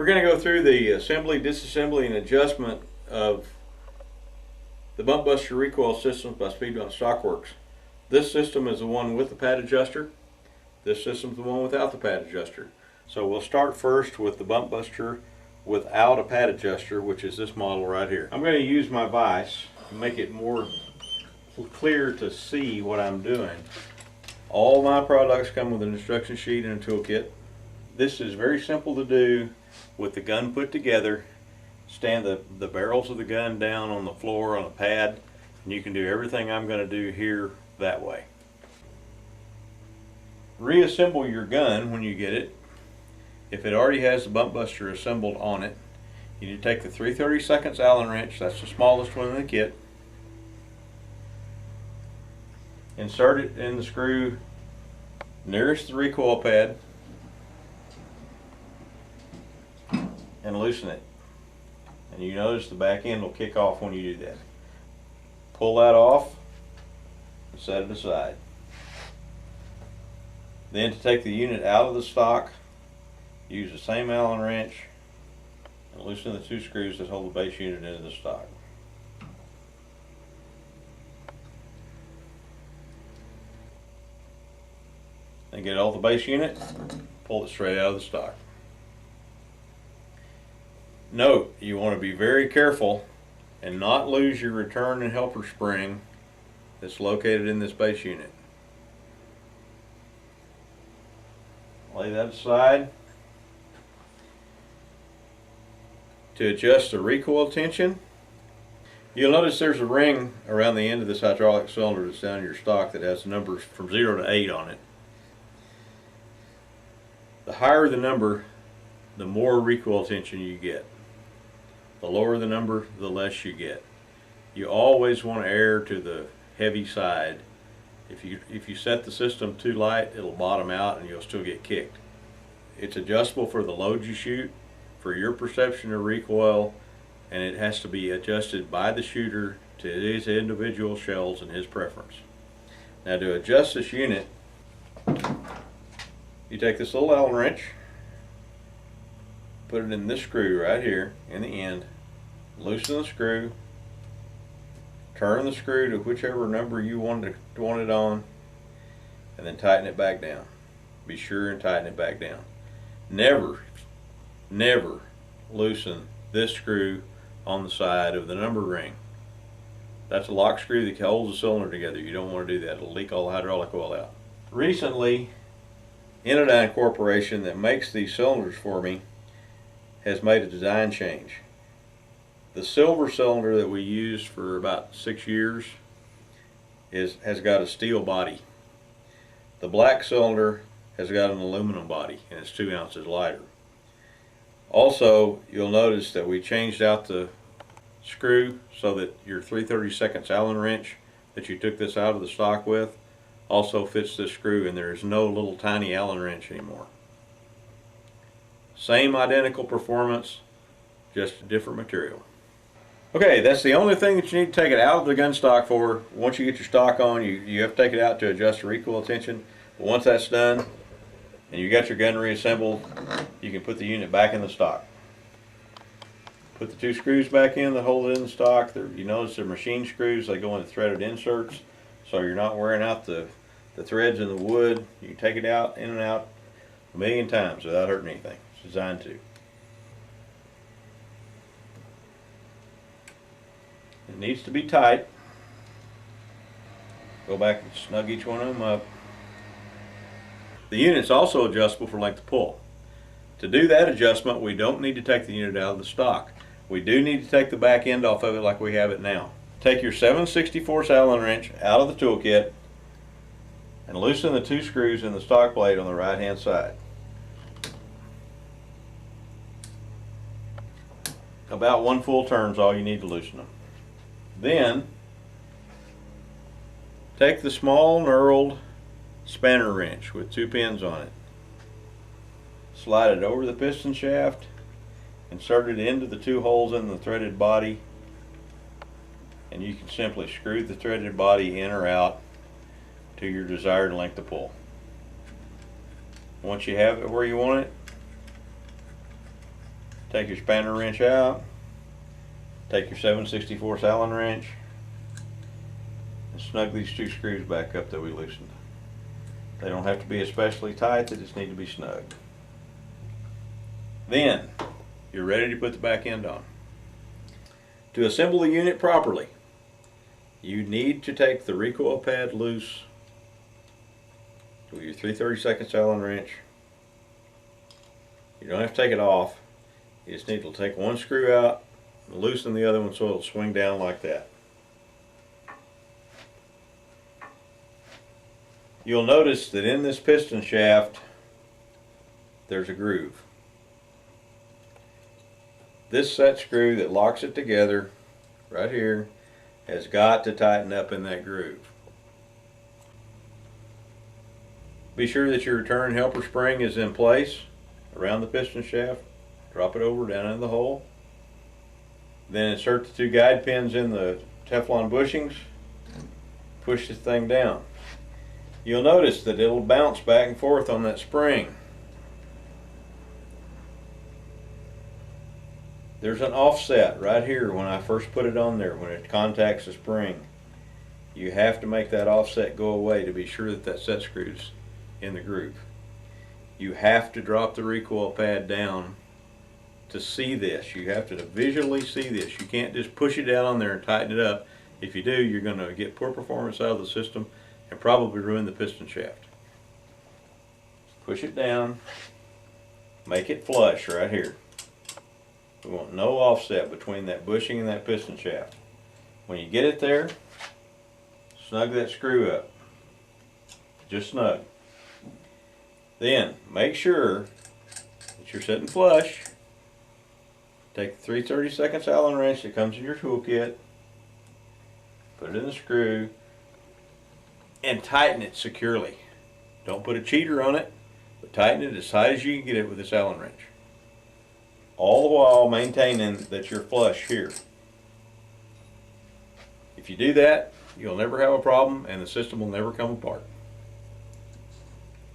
We're going to go through the assembly, disassembly, and adjustment of the bump buster recoil systems by speedbumpstockworks. This system is the one with the pad adjuster. This system is the one without the pad adjuster. So we'll start first with the bump buster without a pad adjuster, which is this model right here. I'm going to use my vise to make it more clear to see what I'm doing. All my products come with an instruction sheet and a toolkit. This is very simple to do with the gun put together. Stand the barrels of the gun down on the floor on a pad, and you can do everything I'm going to do here that way. Reassemble your gun when you get it. If it already has the bump buster assembled on it, you need to take the 3/32 Allen wrench, that's the smallest one in the kit, insert it in the screw nearest the recoil pad, and loosen it. And you notice the back end will kick off when you do that. Pull that off and set it aside. Then to take the unit out of the stock, use the same Allen wrench and loosen the two screws that hold the base unit into the stock. Then get off the base unit, pull it straight out of the stock. Note, you want to be very careful and not lose your return and helper spring that's located in this base unit. Lay that aside. To adjust the recoil tension, you'll notice there's a ring around the end of this hydraulic cylinder that's down in your stock that has numbers from 0 to 8 on it. The higher the number, the more recoil tension you get. The lower the number, the less you get. You always want to err to the heavy side. If you set the system too light, it'll bottom out and you'll still get kicked. It's adjustable for the load you shoot, for your perception of recoil, and it has to be adjusted by the shooter to his individual shells and his preference. Now to adjust this unit, you take this little Allen wrench, put it in this screw right here in the end, loosen the screw, turn the screw to whichever number you want it on, and then tighten it back down. Be sure and tighten it back down. Never loosen this screw on the side of the number ring. That's a lock screw that holds the cylinder together. You don't want to do that. It'll leak all the hydraulic oil out. Recently, Inodyne Corporation, that makes these cylinders for me, has made a design change. The silver cylinder that we used for about 6 years has got a steel body. The black cylinder has got an aluminum body and it's 2 ounces lighter. Also, you'll notice that we changed out the screw so that your 3/32 Allen wrench that you took this out of the stock with also fits this screw, and there is no little tiny Allen wrench anymore. Same identical performance, just a different material. Okay, that's the only thing that you need to take it out of the gun stock for. Once you get your stock on, you have to take it out to adjust the recoil tension. But once that's done and you got your gun reassembled, you can put the unit back in the stock. Put the 2 screws back in that hold it in the stock. You notice they're machine screws. They go into threaded inserts, so you're not wearing out the threads in the wood. You can take it out, in and out, a million times without hurting anything. It's designed to. It needs to be tight. Go back and snug each one of them up. The unit's also adjustable for length of pull. To do that adjustment, we don't need to take the unit out of the stock. We do need to take the back end off of it like we have it now. Take your 7/64 Allen wrench out of the toolkit and loosen the 2 screws in the stock plate on the right hand side. About 1 full turn is all you need to loosen them. Then take the small knurled spanner wrench with 2 pins on it. Slide it over the piston shaft, insert it into the 2 holes in the threaded body, and you can simply screw the threaded body in or out to your desired length of pull. Once you have it where you want it, Take your spanner wrench out. Take your 7/64 Allen wrench and snug these two screws back up that we loosened. They don't have to be especially tight, they just need to be snugged. Then you're ready to put the back end on. To assemble the unit properly, you need to take the recoil pad loose with your 3/32 Allen wrench. You don't have to take it off. You just need to take one screw out and loosen the other one so it'll swing down like that. You'll notice that in this piston shaft there's a groove. This set screw that locks it together right here has got to tighten up in that groove. Be sure that your return helper spring is in place around the piston shaft. Drop it over down in the hole. Then insert the two guide pins in the Teflon bushings. Push this thing down. You'll notice that it'll bounce back and forth on that spring. There's an offset right here when I first put it on there, when it contacts the spring. You have to make that offset go away to be sure that that set screw's in the groove. You have to drop the recoil pad down to see this. You have to visually see this. You can't just push it down on there and tighten it up. If you do, you're going to get poor performance out of the system and probably ruin the piston shaft. Push it down, make it flush right here. We want no offset between that bushing and that piston shaft. When you get it there, snug that screw up. Just snug. Then make sure that you're sitting flush. Take the 3/32 Allen wrench that comes in your toolkit, put it in the screw, and tighten it securely. Don't put a cheater on it, but tighten it as tight as you can get it with this Allen wrench. All the while maintaining that you're flush here. If you do that, you'll never have a problem and the system will never come apart.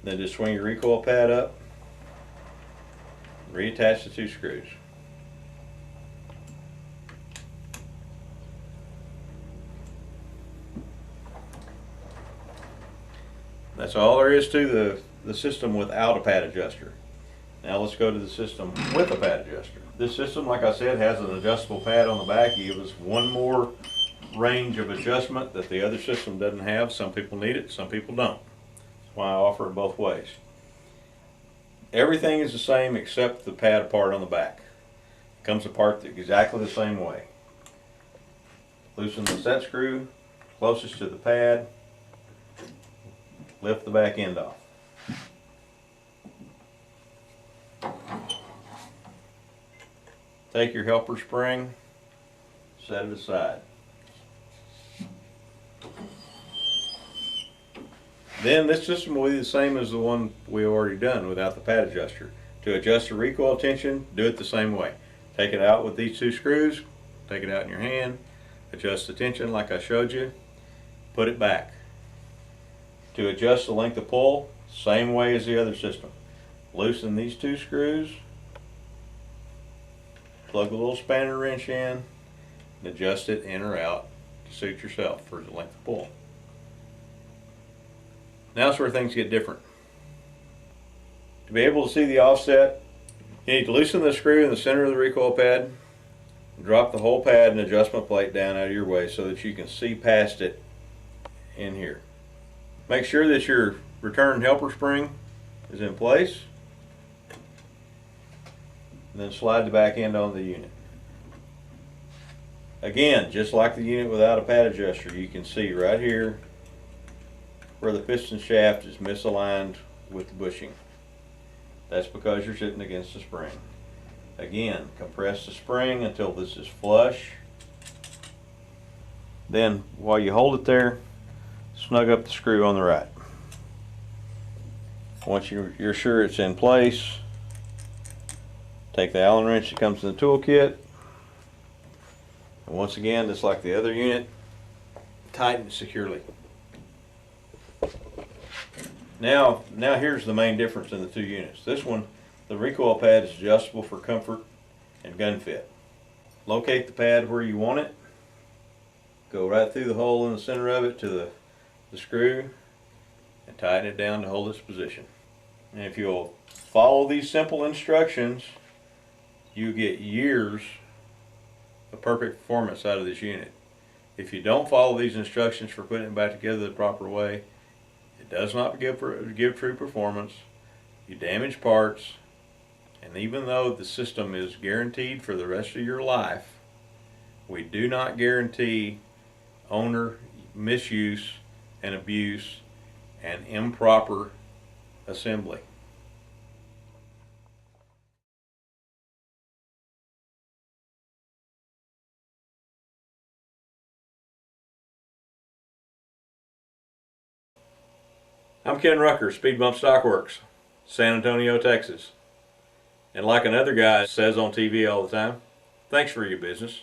Then just swing your recoil pad up, reattach the two screws. That's all there is to the system without a pad adjuster. Now let's go to the system with a pad adjuster. This system, like I said, has an adjustable pad on the back. It gives us one more range of adjustment that the other system doesn't have. Some people need it, some people don't. That's why I offer it both ways. Everything is the same except the pad part on the back. It comes apart exactly the same way. Loosen the set screw closest to the pad. Lift the back end off. Take your helper spring, set it aside. Then this system will be the same as the one we already done without the pad adjuster. To adjust the recoil tension, do it the same way. Take it out with these two screws, take it out in your hand, adjust the tension like I showed you, put it back. To adjust the length of pull, same way as the other system. Loosen these two screws, plug a little spanner wrench in, and adjust it in or out to suit yourself for the length of pull. Now that's where things get different. To be able to see the offset, you need to loosen the screw in the center of the recoil pad, and drop the whole pad and adjustment plate down out of your way so that you can see past it in here. Make sure that your return helper spring is in place, and then slide the back end on the unit. Again, just like the unit without a pad adjuster, you can see right here where the piston shaft is misaligned with the bushing. That's because you're sitting against the spring. Again, compress the spring until this is flush. Then while you hold it there, snug up the screw on the right. Once you're sure it's in place, take the Allen wrench that comes in the toolkit, and once again, just like the other unit, tighten it securely. Now here's the main difference in the two units. This one, the recoil pad is adjustable for comfort and gun fit. Locate the pad where you want it. Go right through the hole in the center of it to the screw and tighten it down to hold its position. And if you'll follow these simple instructions, you get years of perfect performance out of this unit. If you don't follow these instructions for putting it back together the proper way, it does not give true performance. You damage parts, and even though the system is guaranteed for the rest of your life, we do not guarantee owner misuse and abuse and improper assembly. I'm Ken Rucker, Speed Bump Stockworks, San Antonio, Texas. And like another guy says on TV all the time, thanks for your business.